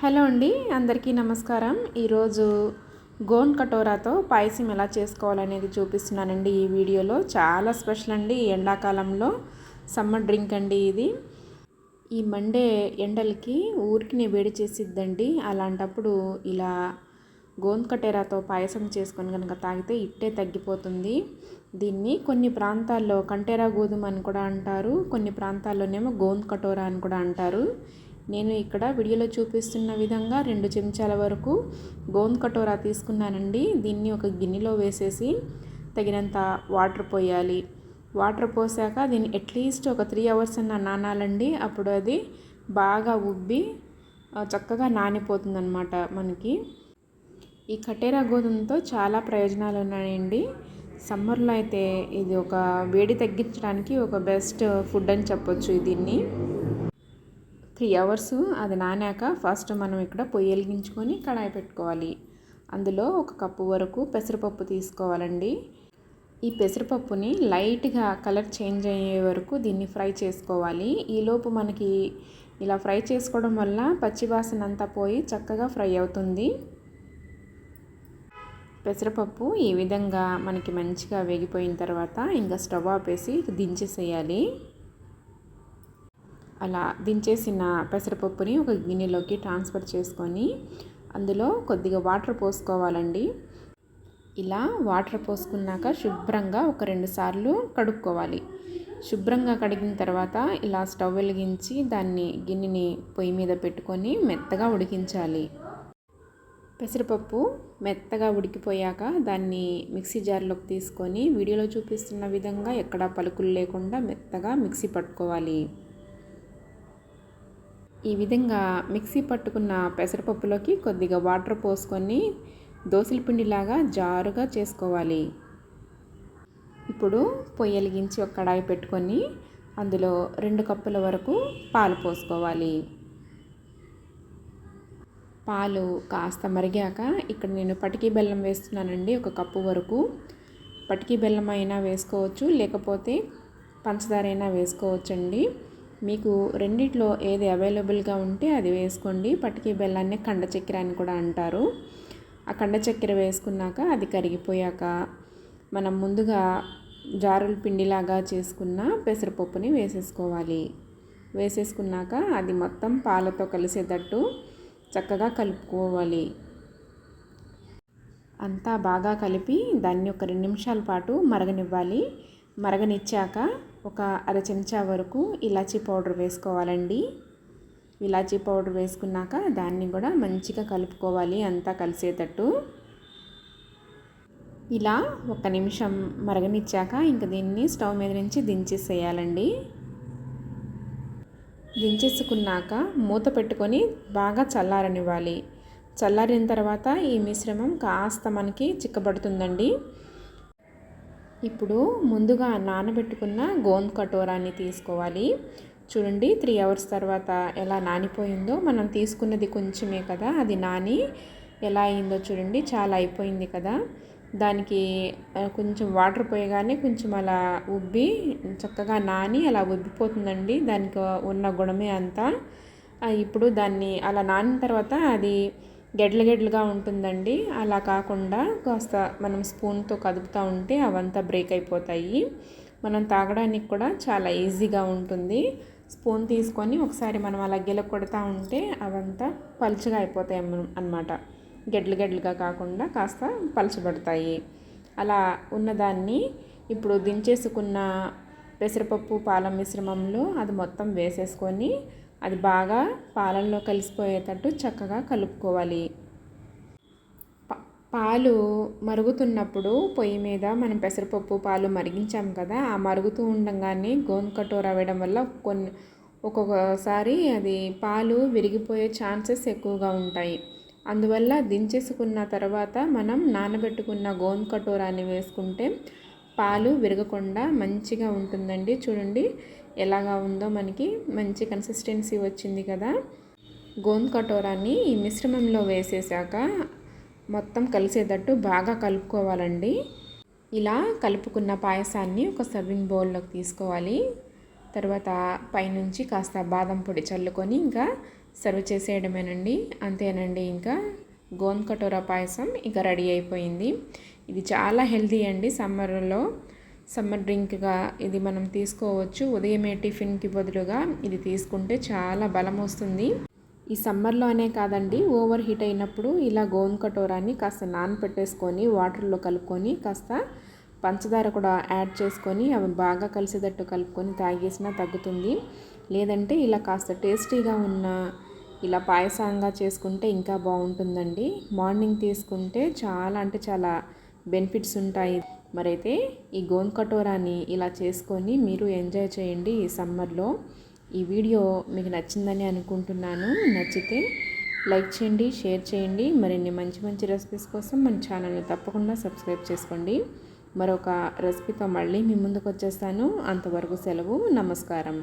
Hello అండి, అందరికీ నమస్కారం. ఈరోజు గోండ్ కటోరాతో పాయసం ఎలా చేసుకోవాలనేది చూపిస్తున్నానండి. ఈ వీడియోలో చాలా స్పెషల్ అండి. ఎండాకాలంలో సమ్మర్ డ్రింక్ అండి ఇది. ఈ మండే ఎండలకి ఊరికి వేడి చేసిద్దండి. అలాంటప్పుడు ఇలా గోంద్ కటోరాతో పాయసం చేసుకొని కనుక తాగితే ఇట్టే తగ్గిపోతుంది. దీన్ని కొన్ని ప్రాంతాల్లో కంటేరా గోధుమ అని కూడా అంటారు, కొన్ని ప్రాంతాల్లోనేమో గోంద్ కటోరా అని కూడా అంటారు. నేను ఇక్కడ వీడియోలో చూపిస్తున్న విధంగా 2 చెంచాల వరకు గోంద్ కటోరా తీసుకున్నానండి. దీన్ని ఒక గిన్నెలో వేసేసి తగినంత వాటర్ పోయాలి. వాటర్ పోసాక దీన్ని అట్లీస్ట్ ఒక 3 అవర్స్ అన్న నానాలండి. అప్పుడు అది బాగా ఉబ్బి చక్కగా నానిపోతుందన్నమాట. మనకి ఈ కటేరా గోధుమతో చాలా ప్రయోజనాలు ఉన్నాయండి. సమ్మర్లో అయితే ఇది ఒక వేడి తగ్గించడానికి ఒక బెస్ట్ ఫుడ్ అని చెప్పొచ్చు. దీన్ని 3 అవర్స్ అది నానాక ఫస్ట్ మనం ఇక్కడ పొయ్యి వెలిగించుకొని కడాయి పెట్టుకోవాలి. అందులో 1 కప్పు వరకు పెసరపప్పు తీసుకోవాలండి. ఈ పెసరపప్పుని లైట్గా కలర్ చేంజ్ అయ్యే వరకు దీన్ని ఫ్రై చేసుకోవాలి. ఈలోపు మనకి ఇలా ఫ్రై చేసుకోవడం వల్ల పచ్చివాసన అంతా పోయి చక్కగా ఫ్రై అవుతుంది. పెసరపప్పు ఈ విధంగా మనకి మంచిగా వేగిపోయిన తర్వాత ఇంకా స్టవ్ ఆపేసి దించేసేయాలి. అలా దించేసిన పెసరపప్పుని ఒక గిన్నెలోకి ట్రాన్స్ఫర్ చేసుకొని అందులో కొద్దిగా వాటర్ పోసుకోవాలండి. ఇలా వాటర్ పోసుకున్నాక శుభ్రంగా ఒక 2 సార్లు కడుక్కోవాలి. శుభ్రంగా కడిగిన తర్వాత ఇలా స్టవ్ వెలిగించి దాన్ని గిన్నెని పొయ్యి మీద పెట్టుకొని మెత్తగా ఉడికించాలి. పెసరపప్పు మెత్తగా ఉడికిపోయాక దాన్ని మిక్సీ జార్లోకి తీసుకొని వీడియోలో చూపిస్తున్న విధంగా ఎక్కడా పలుకులు లేకుండా మెత్తగా మిక్సీ పట్టుకోవాలి. ఈ విధంగా మిక్సీ పట్టుకున్న పెసరపప్పులోకి కొద్దిగా వాటర్ పోసుకొని దోసల పిండిలాగా జారుగా చేసుకోవాలి. ఇప్పుడు పొయ్యి వెలిగించి ఒక కడాయి పెట్టుకొని అందులో 2 కప్పుల వరకు పాలు పోసుకోవాలి. పాలు కాస్త మరిగాక ఇక్కడ నేను పటికి బెల్లం వేస్తున్నానండి. 1 కప్పు వరకు. పటికి బెల్లం అయినా వేసుకోవచ్చు, లేకపోతే పంచదార అయినా వేసుకోవచ్చండి. మీకు రెండిట్లో ఏది అవైలబుల్గా ఉంటే అది వేసుకోండి. పటికి బెల్లాన్ని కండ చక్కెర అని కూడా అంటారు. ఆ కండ చక్కెర వేసుకున్నాక అది కరిగిపోయాక మనం ముందుగా జారుల పిండిలాగా చేసుకున్న పెసరపప్పుని వేసేసుకోవాలి. వేసేసుకున్నాక అది మొత్తం పాలతో కలిసేటట్టు చక్కగా కలుపుకోవాలి. అంతా బాగా కలిపి దాన్ని ఒక 2 నిమిషాల పాటు మరగనివ్వాలి. మరగనిచ్చాక ఒక 1/2 చెంచా వరకు ఇలాచీ పౌడర్ వేసుకోవాలండి. ఇలాచీ పౌడర్ వేసుకున్నాక దాన్ని కూడా మంచిగా కలుపుకోవాలి, అంతా కలిసేటట్టు. ఇలా 1 నిమిషం మరగనిచ్చాక ఇంక దీన్ని స్టవ్ మీద నుంచి దించేసేయాలండి. దించేసుకున్నాక మూత పెట్టుకొని బాగా చల్లారనివ్వాలి. చల్లారిన తర్వాత ఈ మిశ్రమం కాస్త మనకి చిక్కబడుతుందండి. ఇప్పుడు ముందుగా నానబెట్టుకున్న గోంద్ కటోరాని తీసుకోవాలి. చూడండి 3 అవర్స్ తర్వాత ఎలా నానిపోయిందో. మనం తీసుకున్నది కొంచెమే కదా, అది నాని ఎలా అయిందో చూడండి. చాలా అయిపోయింది కదా. దానికి కొంచెం వాటర్ పోయగానే కొంచెం అలా ఉబ్బి చక్కగా నాని అలా ఉబ్బిపోతుందండి. దానికి ఉన్న గుణమే అంతా. ఇప్పుడు దాన్ని అలా నానిన తర్వాత అది గెడ్లగా ఉంటుందండి. అలా కాకుండా కాస్త మనం స్పూన్తో కదుపుతూ ఉంటే అవంతా బ్రేక్ అయిపోతాయి. మనం తాగడానికి కూడా చాలా ఈజీగా ఉంటుంది. స్పూన్ తీసుకొని ఒకసారి మనం అలా కొడతా ఉంటే అవంతా పలుచగా అయిపోతాయి అన్నమాట. గెడ్లుగా కాకుండా కాస్త పలచబడతాయి. అలా ఉన్నదాన్ని ఇప్పుడు దించేసుకున్న పెసరపప్పు పాల మిశ్రమంలో అది మొత్తం వేసేసుకొని అది బాగా పాలల్లో కలిసిపోయేటట్టు చక్కగా కలుపుకోవాలి. పాలు మరుగుతున్నప్పుడు పొయ్యి మీద మనం పెసరపప్పు పాలు మరిగించాం కదా, ఆ మరుగుతూ ఉండగానే గోంద్ కటోరా వేయడం వల్ల ఒక్కొక్కసారి అది పాలు విరిగిపోయే ఛాన్సెస్ ఎక్కువగా ఉంటాయి. అందువల్ల దించేసుకున్న తర్వాత మనం నానబెట్టుకున్న గోంద్ కటోరాని వేసుకుంటే పాలు విరగకుండా మంచిగా ఉంటుందండి. చూడండి ఎలాగా ఉందో, మనకి మంచి కన్సిస్టెన్సీ వచ్చింది కదా. గోంద్ కటోరాని ఈ మిశ్రమంలో వేసేసాక మొత్తం కలిసేటట్టు బాగా కలుపుకోవాలండి. ఇలా కలుపుకున్న పాయసాన్ని ఒక సర్వింగ్ బౌల్లోకి తీసుకోవాలి. తర్వాత పైనుంచి కాస్త బాదం పొడి చల్లుకొని ఇంకా సర్వ్ చేసేయడమేనండి. అంతేనండి, ఇంకా గోంద కటోరా పాయసం ఇంకా రెడీ అయిపోయింది. ఇది చాలా హెల్తీ అండి. సమ్మర్ డ్రింక్గా ఇది మనం తీసుకోవచ్చు. ఉదయమే టిఫిన్కి బదులుగా ఇది తీసుకుంటే చాలా బలం వస్తుంది. ఈ సమ్మర్లోనే కాదండి, ఓవర్ హీట్ అయినప్పుడు ఇలా గోంద కటోరాని కాస్త నానపెట్టేసుకొని వాటర్లో కలుపుకొని కాస్త పంచదార కూడా యాడ్ చేసుకొని అవి బాగా కలిసేటట్టు కలుపుకొని తాగేసినా తగ్గుతుంది. లేదంటే ఇలా కాస్త టేస్టీగా ఉన్న ఇలా పాయసంగా చేసుకుంటే ఇంకా బాగుంటుందండి. మార్నింగ్ తీసుకుంటే చాలా అంటే చాలా బెనిఫిట్స్ ఉంటాయి. మరైతే ఈ గోంద కటోరాని ఇలా చేసుకొని మీరు ఎంజాయ్ చేయండి ఈ సమ్మర్లో. ఈ వీడియో మీకు నచ్చిందని అనుకుంటున్నాను. నచ్చితే లైక్ చేయండి, షేర్ చేయండి. మరిన్ని మంచి మంచి రెసిపీస్ కోసం మన ఛానల్ని తప్పకుండా సబ్స్క్రైబ్ చేసుకోండి. మరొక రెసిపీతో మళ్ళీ మీ ముందుకు వచ్చేస్తాను. అంతవరకు సెలవు. నమస్కారం.